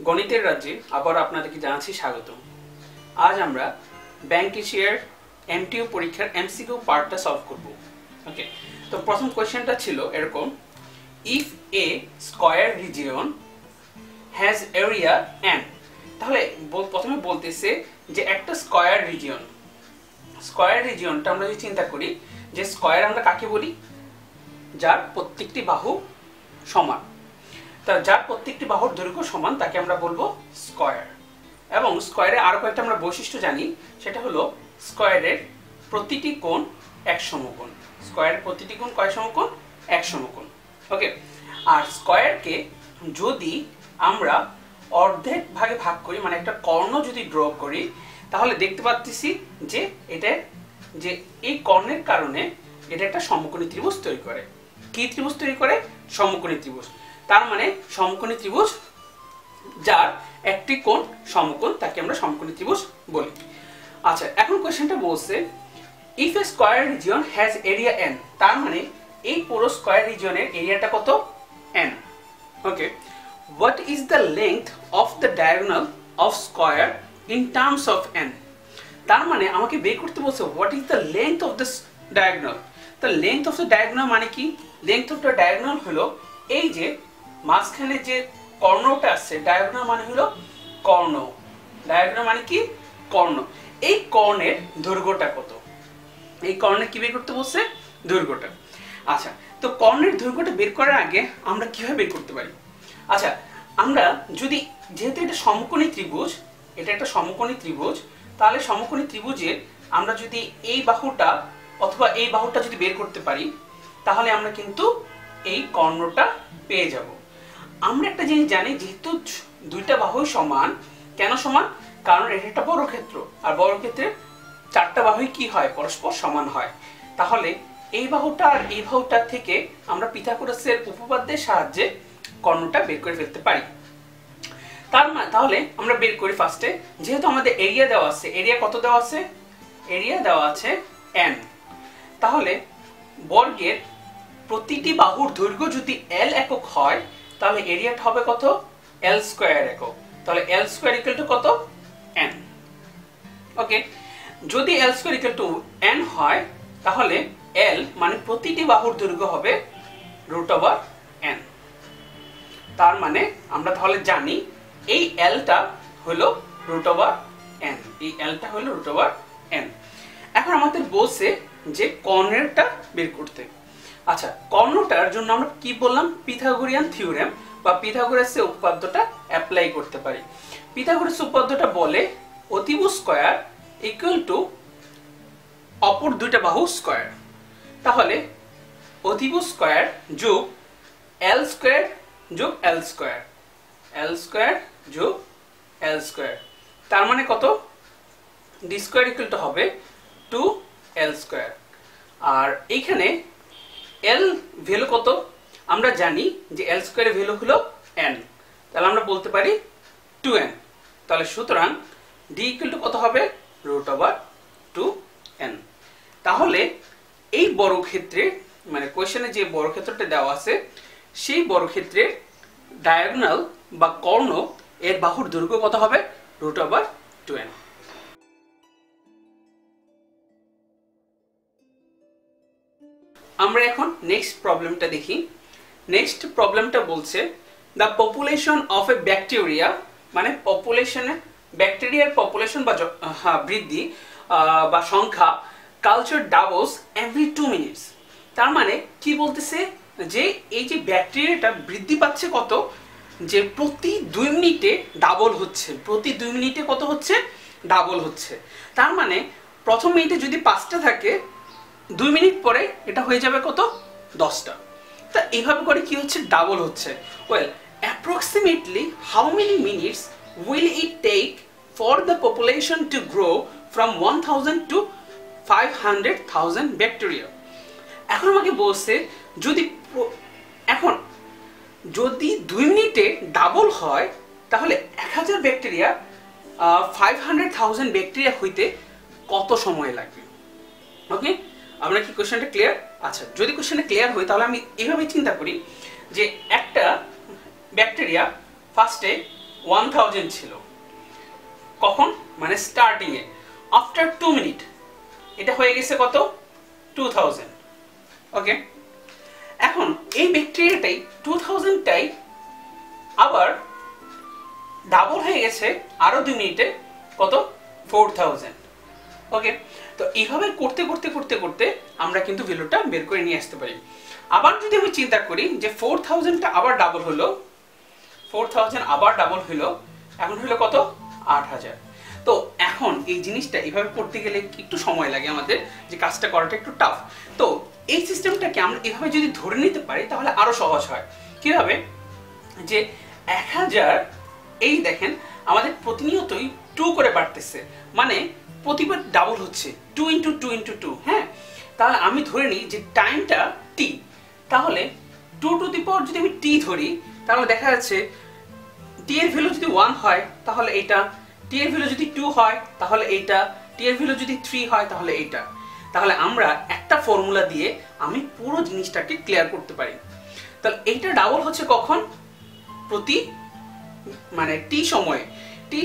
গণিতের রাজ্যে আবার আপনাদেরকে জানাচ্ছি স্বাগত। আজ আমরা ব্যাংক এশিয়ার এমটিইউ পরীক্ষার এমসিকিউ পার্টটা সলভ করব। ওকে, তো প্রথম কোয়েশ্চেনটা ছিল এরকম, if A square region has area N. তাহলে প্রথমে বলতেছে যে একটা স্কয়ার রিজিয়নটা আমরা যদি চিন্তা করি যে স্কয়ার আমরা কাকে বলি, যার প্রত্যেকটি বাহু সমান। তা যার প্রত্যেকটি বাহুর দৈর্ঘ্য সমান তাকে আমরা বলবো স্কয়ার। এবং স্কয়ারে আরো কয়েকটা আমরা বৈশিষ্ট্য জানি, সেটা হলো স্কয়ারের প্রতিটি কোণ এক সমকোণ। স্কয়ারের প্রতিটি কোণ কয় সমকোণ? এক সমকোণ। ওকে, আর স্কয়ারকে যদি আমরা অর্ধেক ভাগে ভাগ করি, মানে একটা কর্ণ যদি ড্র করি, তাহলে দেখতে পাচ্ছি যে এটা যে এই কর্ণের কারণে এটা একটা সমকোণী ত্রিভুজ তৈরি করে। কি ত্রিভুজ তৈরি করে? সমকোণী ত্রিভুজ। তার মানে সমকোণী ত্রিভুজ যার একটি কোণ সমকোণ তাকে আমরা সমকোণী ত্রিভুজ বলি। আচ্ছা, এখন কোশ্চেনটা বলছে if A square region has area n, তার মানে এই পুরো স্কয়ার রিজিয়নের এরিয়াটা কত? n। Okay, what is the length of the diagonal of square in terms of n। তার মানে আমাকে বের করতে বলছে what is the length of this diagonal. The length of the diagonal মানে কি? লেংথ অফ দ্য ডায়াগোনাল হলো এই যে মাঝখানে যে কর্ণটা আছে, ডায়াগোনাল মানে হলো কর্ণ। ডায়াগোনাল মানে কি? কর্ণ। এই কর্ণের দৈর্ঘ্যটা কত? এই কর্ণের কি বের করতে বলছে? দৈর্ঘ্যটা। আচ্ছা, তো কর্ণের দৈর্ঘ্যটা বের করার আগে আমরা কিভাবে বের করতে পারি? আচ্ছা, আমরা যদি যেহেতু এটা সমকোণী ত্রিভুজ, এটা একটা সমকোণী ত্রিভুজ, তাহলে সমকোণী ত্রিভুজের আমরা যদি এই বাহুটা অথবা এই বাহুটা যদি বের করতে পারি, তাহলে আমরা কিন্তু এই কর্ণটা পেয়ে যাব। আমরা একটা জিনিস জানি, যেহেতু দুইটা বাহু সমান। কেন সমান? কারণ এটা একটা বর্গক্ষেত্র, আর বর্গক্ষেত্রের চারটা বাহুই কি হয়? পরস্পর সমান হয়। তাহলে এই বাহুটা আর এই বাহুটা থেকে আমরা পিথাগোরাসের উপপাদ্যের সাহায্যে কর্ণটা বের করে ফেলতে পারি। তাহলে আমরা বের করি ফার্স্টে, যেহেতু আমাদের এরিয়া দেওয়া আছে, এরিয়া কত দেওয়া আছে? এরিয়া দেওয়া আছে n। তাহলে বর্গের প্রতিটি বাহুর দৈর্ঘ্য যদি l একক হয়, তাহলে এরিয়াটা হবে কত? l স্কয়ার একক। তাহলে l স্কয়ার ইকুয়াল টু কত? n। ওকে, যদি l square equal to n হয়, তাহলে l মানে প্রতিটি বাহুর দৈর্ঘ্য হবে √n। তার মানে আমরা তাহলে জানি এই l টা হলো √n। এই l টা হলো √n। এখন আমাদের বলছে যে কর্ণেরটা বের করতে। আচ্ছা, কর্ণটার জন্য আমরা কি বললাম? পিথাগোরিয়ান থিওরেম বা পিথাগোরাসের উপপাদ্যটা অ্যাপ্লাই করতে পারি। পিথাগোরাসের উপপাদ্যটা বলে অতিভুজ স্কয়ার ইকুয়াল টু অপর দুইটা বাহু স্কয়ার। তাহলে অতিভুজ স্কয়ার যোগ l স্কয়ার যোগ l স্কয়ার, l স্কয়ার যোগ l স্কয়ার, তার মানে কত? d স্কয়ার ইকুয়াল টু হবে 2l স্কয়ার। আর এইখানে l ভ্যালু কত? আমরা জানি যে l স্কয়ারের ভ্যালু হলো n, তাহলে আমরা বলতে পারি 2n। তাহলে সুতরাং d ইকুয়াল টু কত হবে? √2n। তাহলে এই বর্গক্ষেত্রে, মানে কোশ্চেনে যে বর্গক্ষেত্রটা দেওয়া আছে, সেই বর্গক্ষেত্রের ডায়াগোনাল বা কর্ণ এর বাহুর দৈর্ঘ্য কত হবে? √2n। আমরা এখন নেক্সট প্রবলেমটা দেখি। নেক্সট প্রবলেমটা বলছে the population of A bacteria, মানে পপুলেশনে ব্যাকটেরিয়ার পপুলেশন বা বৃদ্ধি বা সংখ্যা কালচার ডাবলস এভরি 2 মিনিটস। তার মানে কি বলতেছে যে এই যে ব্যাকটেরিয়াটা বৃদ্ধি পাচ্ছে কত? যে প্রতি 2 মিনিটে ডাবল হচ্ছে। প্রতি 2 মিনিটে কত হচ্ছে? ডাবল হচ্ছে। তার মানে প্রথম মিনিটে যদি 5টা থাকে, 2 মিনিট পরে এটা হয়ে যাবে কত? 10টা। তা এইভাবে করে কি হচ্ছে? ডাবল হচ্ছে। Well, approximately how many minutes will it take for the population to grow from 1000 to 500,000 bacteria. এখন আমাকে বলছে যদি 2 মিনিটে ডাবল হয়, তাহলে 1000 ব্যাকটেরিয়া 500,000 ব্যাকটেরিয়া হইতে কত সময় লাগবে? ওকে, আমরা কি কোশ্চেনটা ক্লিয়ার? আচ্ছা, যদি কোশ্চেনটা ক্লিয়ার হয় তাহলে আমি এইভাবে চিন্তা করি যে একটা ব্যাকটেরিয়া ফার্স্টে 1000 ছিল। কখন? মানে স্টার্টিং এ, আফটার 2 মিনিট এটা হয়ে গেছে কত? 2000। ওকে, এখন এই ব্যাকটেরিয়াটাই 2000টাই আবার ডাবল হয়ে গেছে আরো 2 মিনিটে, কত? 4000। ওকে, তো এইভাবে করতে করতে করতে করতে আমরা কিন্তু ভ্যালুটা বের করে নিয়ে আসতে পারি। আবার যদি আমি চিন্তা করি যে 4000টা আবার ডাবল হলো, 4000 আবার ডাবল হলো, এখন হলো কত? 8000। তো এখন এই জিনিসটা এইভাবে করতে গেলে একটু সময় লাগে আমাদের, যে কাজটা করাটা একটু টাফ। তো এই সিস্টেমটাকে আমরা এভাবে যদি ধরে নিতে পারি তাহলে আরো সহজ হয়। কিভাবে? যে 1000, এই দেখেন আমাদের প্রতিনিয়তই 2 করে বাড়তেছে, মানে প্রতিবার ডাবল হচ্ছে, 2 × 2 × 2। হ্যাঁ, তাহলে আমি ধরে নিই যে টাইমটা t, তাহলে 2 টু দি পাওয়ার যদি আমি t ধরি, তাহলে দেখা যাচ্ছে t এর ভ্যালু যদি 1 হয় তাহলে এইটা, t এর ভ্যালু যদি 2 হয় তাহলে এইটা, t এর ভ্যালু যদি 3 হয় তাহলে এইটা। তাহলে আমরা একটা ফর্মুলা দিয়ে আমি পুরো জিনিসটাকে ক্লিয়ার করতে পারি। তাহলে এইটা ডাবল হচ্ছে কখন? প্রতি মানে t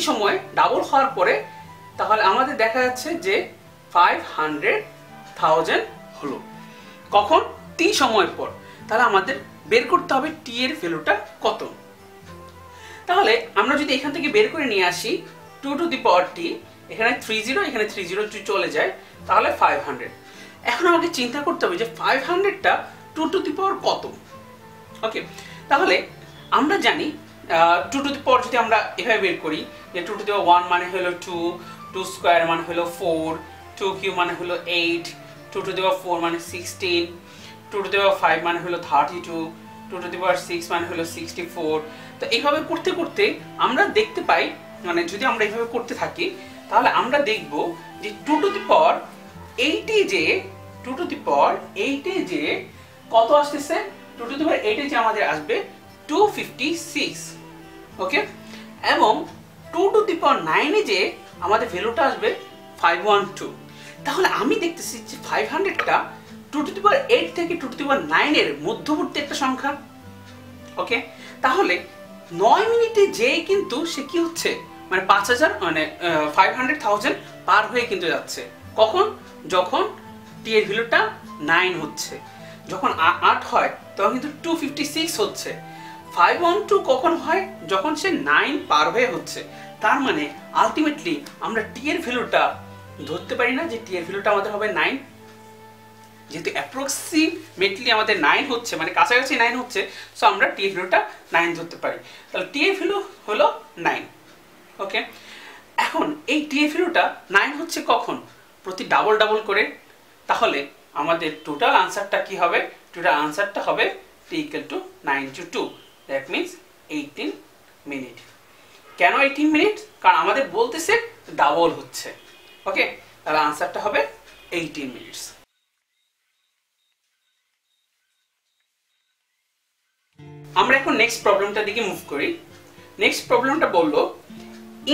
সময়ে ডাবল হওয়ার পরে, তাহলে আমাদের দেখা যাচ্ছে যে 500,000 হলো। কখন? t সময় পর। তাহলে আমাদের বের করতে হবে t এর ভ্যালুটা কত। তাহলে আমরা যদি এখান থেকে বের করে নিয়ে আসি 2 টু দি পাওয়ার t, এখানে 30, এখানে 30 চলে যায়, তাহলে 500। এখন আমাকে চিন্তা করতে হবে যে 500টা 2 টু দি পাওয়ার কত। ওকে, তাহলে আমরা জানি 2 টু দি পাওয়ার যদি আমরা এভাবে বের করি যে 2 টু দি পাওয়ার 1 মানে হলো 2, 2 স্কয়ার মানে হলো 4, 2 কিউব মানে হলো 8, 2 টু দি পাওয়ার 4 মানে 16, 2 টু দি পাওয়ার 5 মানে হলো 32, 2 টু দি পাওয়ার 6 মানে হলো 64। তো এইভাবে করতে করতে আমরা দেখতে পাই, মানে যদি আমরা এইভাবে করতে থাকি তাহলে আমরা দেখব যে 2 টু দি পাওয়ার 8 যে 2 টু দি পাওয়ার 8 যে কত আসতেছে? 2 টু দি পাওয়ার 8 যে আমাদের আসবে 256। ওকে, এবং 2 টু দি পাওয়ার 9 যে আমাদের ভ্যালুটা আসবে 512। তাহলে আমি দেখতেছি যে 500টা 2 টু দি পাওয়ার 8 থেকে 2 টু দি পাওয়ার 9 এর মধ্যবর্তী একটা সংখ্যা। ওকে, তাহলে 9 মিনিটে যে কিন্তু সে কি হচ্ছে, মানে 5000 মানে 500,000 পার হয়ে কিন্তু যাচ্ছে। কখন? যখন t এর ভ্যালুটা 9 হচ্ছে। যখন 8 হয় তখন কিন্তু 256 হচ্ছে। 512 কখন হয়? যখন সে 9 পার হয়ে হচ্ছে। তার মানে আলটিমেটলি আমরা t এর ভ্যালুটা ধরতে পারি না যে t এর ভ্যালুটা আমাদের হবে 9, যেহেতু অ্যাপ্রক্সিমেটলি আমাদের 9 হচ্ছে, মানে কাছাকাছি 9 হচ্ছে, সো আমরা t এর ভ্যালুটা 9 ধরতে পারি। তাহলে t এর ভ্যালু হলো 9। ওকে, এখন এই t এর ভ্যালুটা 9 হচ্ছে কখন? প্রতি ডাবল ডাবল করে। তাহলে আমাদের টোটাল আনসারটা কি হবে? টোটাল আনসারটা হবে t = 9 × 2, দ্যাট মিন্স 18 মিনিট। কেন 18 মিনিট? কারণ আমাদের বলতেছে ডাবল হচ্ছে। ওকে, তাহলে আনসারটা হবে 18 মিনিটস। আমরা এখন নেক্সট প্রবলেমটার দিকে মুভ করি। নেক্সট প্রবলেমটা বললো,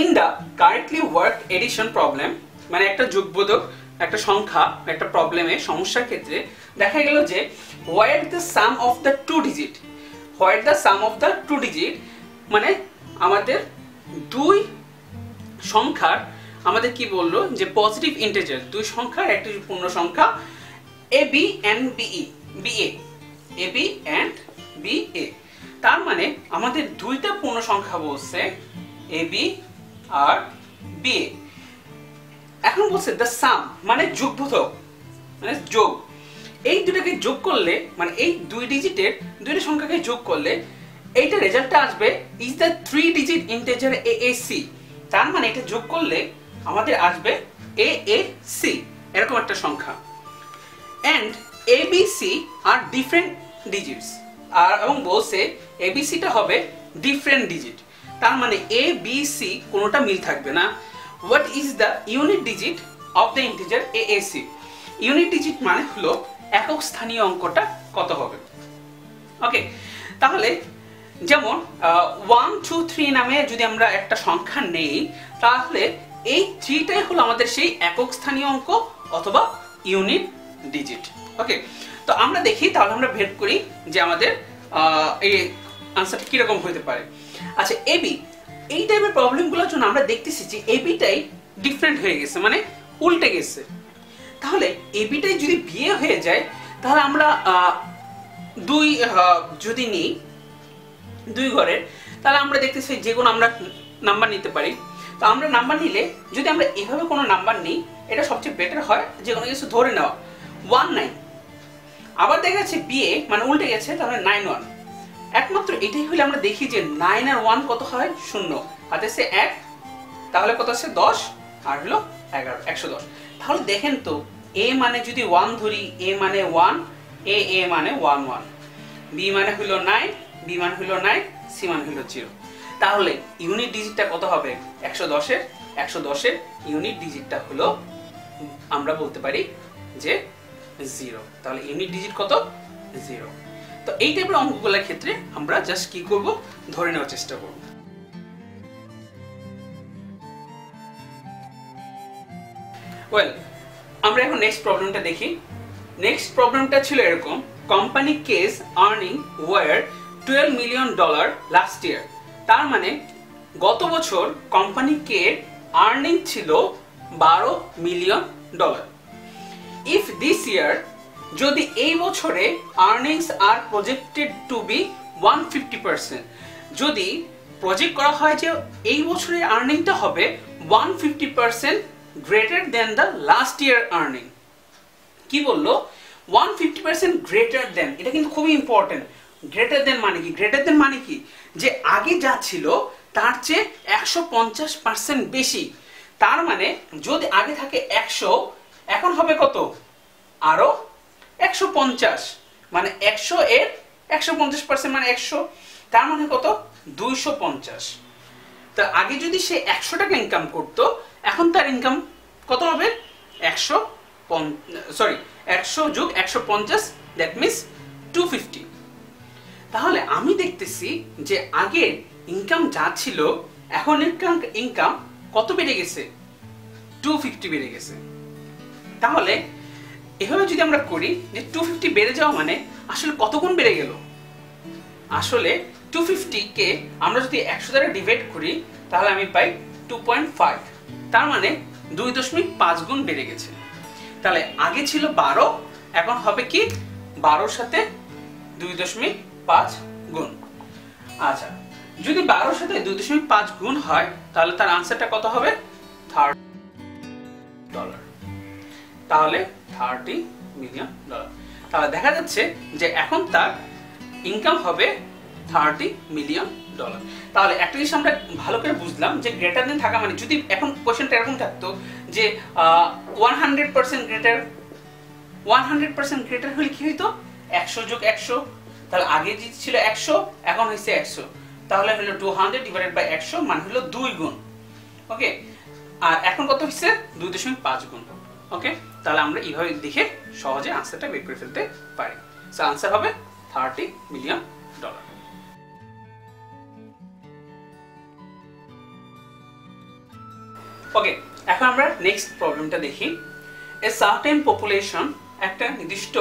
in the correctly work addition problem, মানে একটা যোগবোধক একটা সংখ্যা একটা প্রবলেমে সমস্যার ক্ষেত্রে দেখা গেল যে what the sum of the two digit, what the sum of the two digit মানে আমাদের দুই সংখ্যার, আমাদের কি বললো যে পজিটিভ ইন্টিজার, দুই সংখ্যার একটি পূর্ণ সংখ্যা ab and ba, ab and ba। তার মানে আমাদের দুইটা পূর্ণ সংখ্যা বলছে ab আর ba। এখন বলছে দ্য সাম মানে যোগবোধক, মানে যোগ, এই দুটাকে যোগ করলে, মানে এই দুই ডিজিটের দুইটা সংখ্যাকে যোগ করলে এইটা রেজাল্টটা আসবে is the 3 digit integer aac। তার মানে এটা যোগ করলে আমাদের আসবে aac, এরকম একটা সংখ্যা। এন্ড abc আর ডিফারেন্ট ডিজিটস, আর এবং বলছে abc-টা হবে ডিফারেন্ট ডিজিট। তার মানে abc কোনোটা মিল থাকবে না। What is the unit digit of the integer aac? Unit digit মানে হলো একক স্থানীয় অঙ্কটা কত হবে। ওকে, তাহলে যেমন 1 2 3 নামে যদি আমরা একটা সংখ্যা নেই, তাহলে এই 3টাই হলো আমাদের সেই একক স্থানীয় অঙ্ক অথবা ইউনিট ডিজিট। ওকে, তো আমরা দেখি, তাহলে আমরা ভেদ করি যে আমাদের এই আনসারটা কিরকম হতে পারে। আচ্ছা, ab এই টাইপের প্রবলেমগুলোর জন্য আমরা দেখতেছি যে এবিটাই ডিফারেন্ট হয়ে গেছে, মানে উল্টে গেছে। তাহলে এবিটাই যদি বিয়ে হয়ে যায় তাহলে আমরা দুই যদি নিই দুই ঘরের, তাহলে আমরা দেখতেছি যে কোনো আমরা নাম্বার নিতে পারি। তো আমরা নাম্বার নিলে যদি আমরা এভাবে কোনো নাম্বার নিই, এটা সবচেয়ে বেটার হয় যে কোনো কিছু ধরে নেওয়া। 1 9, আবার দেখা যাচ্ছে বিয়ে মানে উল্টে গেছে, তাহলে 9 1। একমাত্র এটাই হলে আমরা দেখি যে 9 আর 1 কত হয় 0, হাতে সে 1, তাহলে কত আছে 10, আর হলো 11, 110। তাহলে দেখেন তো a মানে যদি 1 ধরি, a মানে 1, a মানে 1 1, b মানে হলো 9, b মানে হলো 9, c মানে হলো 0। তাহলে ইউনিট ডিজিটটা কত হবে 110 এর ইউনিট ডিজিটটা হলো আমরা বলতে পারি যে 0। তাহলে ইউনিট ডিজিট কত 0। তো এই টাইপের অঙ্কগুলোর ক্ষেত্রে আমরা জাস্ট কি করব, ধরে নেওয়ার চেষ্টা করব। ওয়েল, আমরা এখন নেক্সট প্রবলেমটা দেখি। নেক্সট প্রবলেমটা ছিল এরকম, company case earning were $12 million last year. তার মানে গত বছর কোম্পানি কে আর্নিং ছিল $12 মিলিয়ন। ইফ দিস ইয়ার, যদি এই বছরে আর্নিংস আর প্রজেক্টেড টু বি 150%, যদি প্রজেক্ট করা হয় যে এই বছরের আর্নিংটা হবে 150% greater than the last year earning. কি বললো 150% গ্রেটার দেন, এটা কিন্তু খুবই ইম্পর্টেন্ট। গ্রেটার দেন মানে কি? গ্রেটার দেন মানে কি যে আগে যা ছিল তার চেয়ে 150% বেশি। তার মানে যদি আগে থাকে 100, এখন হবে কত আরো 150, মানে 100 এর 150% মানে 100, তার মানে কত 250। তা আগে যদি সে 100 টাকা ইনকাম করতো, এখন তার ইনকাম কত হবে 100 যোগ 150, দ্যাট মিন্স 250। তাহলে আমি দেখতেছি যে আগের ইনকাম যা ছিল এখন ইনকাম কত বেড়ে গেছে 250 বেড়ে গেছে। তাহলে এভাবে যদি আমরা করি যে 250 বেড়ে যাওয়া মানে আসলে কত গুণ বেড়ে গেল, আসলে 250 কে আমরা যদি 100 দ্বারা ডিভাইড করি তাহলে আমি পাই 2.5, তার মানে 2.5 গুণ বেড়ে গেছে। তাহলে আগে ছিল 12, এখন হবে কি 12 সাথে 2.5 গুণ। আচ্ছা, যদি 12 সাথে 2.5 গুণ হয় তাহলে তার আনসারটা কত হবে $30। তাহলে $30 মিলিয়ন। তাহলে দেখা যাচ্ছে যে এখন তার ইনকাম হবে $30 মিলিয়ন। তাহলে একটা জিনিস আমরা ভালো করে বুঝলাম যে গ্রেটার দেন থাকা মানে, যদি এখন কোশ্চেনটা এরকম থাকতো যে 100% গ্রেটার, 100% গ্রেটার হলে কি হইতো 100 যোগ 100, তাহলে আগে যে ছিল 100 এখন হয়েছে 100, তাহলে হলো 200 ডিভাইডেড বাই 100 মানে হলো 2 গুণ। ওকে, আর এখন কত হচ্ছে 2.5 গুণ। ওকে, তাহলে আমরা এইভাবে দেখে সহজে আনসারটা বের করে ফেলতে পারি। সো আনসার হবে $30 মিলিয়ন। ওকে, এখন আমরা নেক্সট প্রবলেমটা দেখি। এ সার্টেন পপুলেশন, একটা নির্দিষ্ট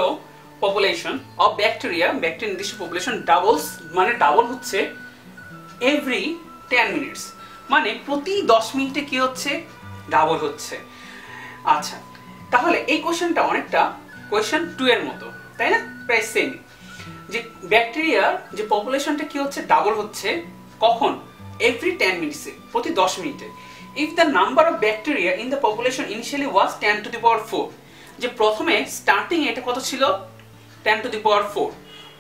পপুলেশন অফ ব্যাকটেরিয়া, নির্দিষ্ট পপুলেশন ডাবলস, মানে ডাবল হচ্ছে এভরি 10 মিনিটস, মানে প্রতি 10 মিনিটে কি হচ্ছে ডাবল হচ্ছে। আচ্ছা, তাহলে এই কোশ্চেনটা অনেকটা কোশ্চেন 2 এর মতো, তাই না? প্রায় সেম, যে ব্যাকটেরিয়ার যে পপুলেশনটা কি হচ্ছে ডাবল হচ্ছে কখন, এভরি 10 মিনিটসে, প্রতি 10 মিনিটে। If the number of bacteria in the population initially was 10 to the power 4, যে প্রথমে স্টার্টিং এটা কত ছিল 10 to the power 4,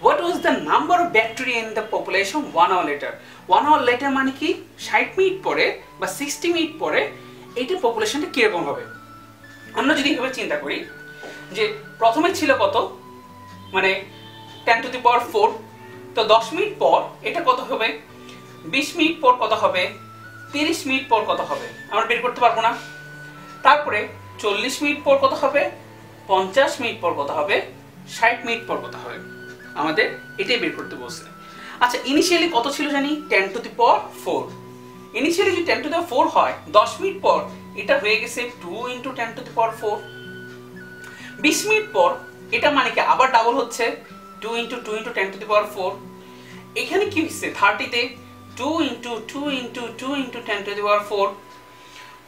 what was the number of bacteria in the population 1 hour later? 1 hour later মানে কি 60 minute পরে বা 60 minute পরে এইটার পপুলেশনটা কিরকম হবে। আমরা যদি এভাবে চিন্তা করি যে প্রথমে ছিল কত, মানে 10 to the power 4, তো 10 মিনিট পর এটা কত হবে, 20 মিনিট পর কত হবে, 30 মিনিট পর কত হবে আমরা বের করতে পারবো না। তারপরে 40 মিনিট পর কত হবে, 50 মিনিট পর কত হবে, 60 মিনিট পর কত হবে, আমাদের এটাই বের করতে বলছে। আচ্ছা, ইনিশিয়ালি কত ছিল জানি 10 to the power 4, ইনিশিয়ালি যদি 10 to the power 4 হয় 10 মিনিট পর এটা হয়ে গেছে 2 into 10 to the power 4, 20 minute পর এটা মানে কি আবার ডাবল হচ্ছে 2 into 10 to the power 4। এখানে কি হচ্ছে 30 তে 2 2 into 2 into 2 into 10 to the power 4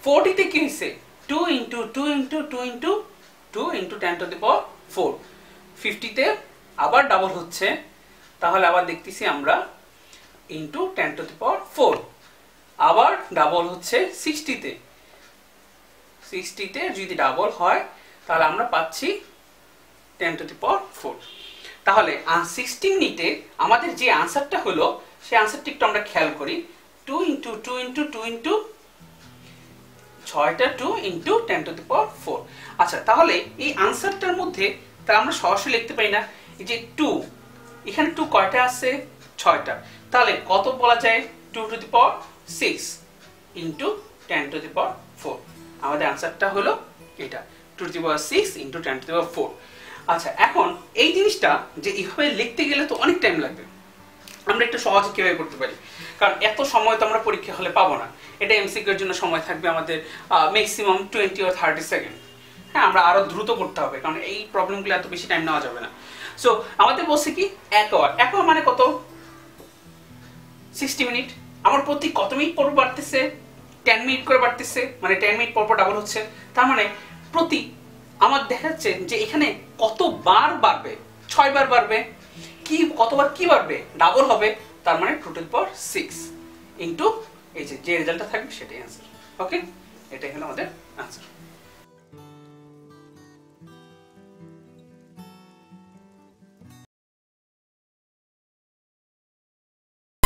40 তে কি হইছে 2 into 2 into 2 into 2 into 10 to the power 4 50 তে আবার ডাবল হচ্ছে তাহলে আবার দেখতেছি আমরা into 10 to the power 4 আবার ডাবল হচ্ছে 60 তে 60 তে যদি ডাবল হয় তাহলে আমরা পাচ্ছি 10 to the power 4 তাহলে 60 মিনিটে আমাদের যে आंसरটা হলো সেই आंसरটি একটু আমরা খেয়াল করি 2 into 2 into 2 into 6টা 2 into 10 to the power 4 আচ্ছা তাহলে এই आंसरটার মধ্যে তা আমরা সরাসরি লিখতে পারি না এই যে 2 এখানে 2 কয়টা আছে 6টা তাহলে কত বলা যায় 2 to the power 6 into 10 to the power 4 আমাদের आंसरটা হলো এটা 2 to the power 6 into 10 to the power 4 আচ্ছা এখন এই জিনিসটা যে এইভাবে লিখতে গেলে তো অনেক টাইম লাগবে আমরা একটু সহজে কিভাবে করতে পারি কারণ এত সময় তো আমরা পরীক্ষা হলে পাবো না এটা এমসিকিউ এর জন্য সময় থাকবে আমাদের ম্যাক্সিমাম 20 or 30 সেকেন্ড হ্যাঁ আমরা আরো দ্রুত করতে হবে কারণ এই প্রবলেমগুলো এত বেশি টাইম নেওয়া যাবে না সো আমাদের বলছে কি 1 আওয়ার মানে কত 60 মিনিট আমার প্রতি কত মিনিট পর বাড়তেছে 10 মিনিট করে বাড়তেছে মানে 10 মিনিট পর পর ডাবল হচ্ছে তার মানে প্রতি আমার দেখা যাচ্ছে যে এখানে কতবার বাড়বে 6 বার বাড়বে কি কতবার কি বাড়বে ডাবল হবে তার মানে 2 to the power 6 ইনটু এই যে রেজাল্টটা থাকবে সেটাই आंसर ওকে এটাই হলো আমাদের आंसर